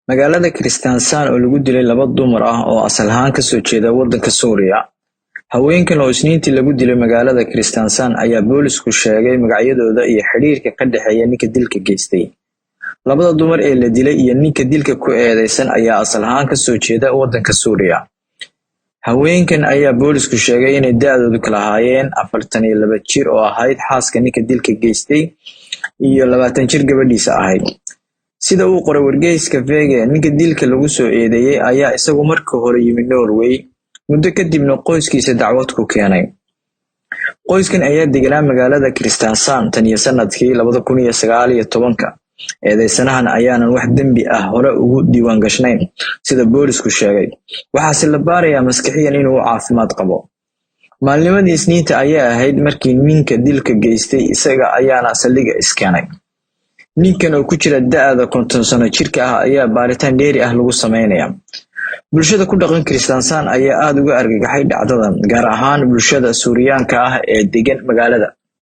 Magaalada Kristiansand oo lagu dilay laba dumar ah oo asal ahaan ka soo jeeda waddanka Suuriya. Haweenkan oo Isniintii lagu dilay magaalada Kristiansand ayaa boolisku sheegay magacyadooda iyo xiriirka ka dhexeeya ninka dilka geystay. Labada dumar ee la dilay iyo ninka dilka ku eedeysan ayaa asal ahaan ka soo jeeda waddanka Suuriya. Haweenkan ayaa boolisku sheegay inay da'doodu kala ahaayeen 42 jir oo ahayd xaaska ninka dilka geystay iyo 20 jir gabadhiisa ahayd. Sida uu qoray wargeyska VG, ninka dilka lagu soo eedeeyay ayaa isagu markii hore yimid Norway, muddo kadibna qoyskiisa dacwad ku keenay. Qoyskan ayaa deganaa magaalada Kristiansand tan iyo sanadkii 2019. Eedeysanahan ayaanan wax dembi ah hore ugu diiwaan gashnayn, sida boolisku sheegay. Waxaase la baarayaa maskaxiyan inuu caafimaad qabo. Maalnimadii Isniinta ayaa ahayd markii ninka dilka geystay isaga ayaana saldhigga iskeenay. Ninkan oo ku jira da'da 50 sano jirka ah ayaa baaritaan dheeri ah lagu sameynaya. Bulshada ku dhaqan Kristiansand ayaa aad uga argagaxay dhacdadan, gaar ahaan bulshada Suuriyaanka ah ee degan magaalada.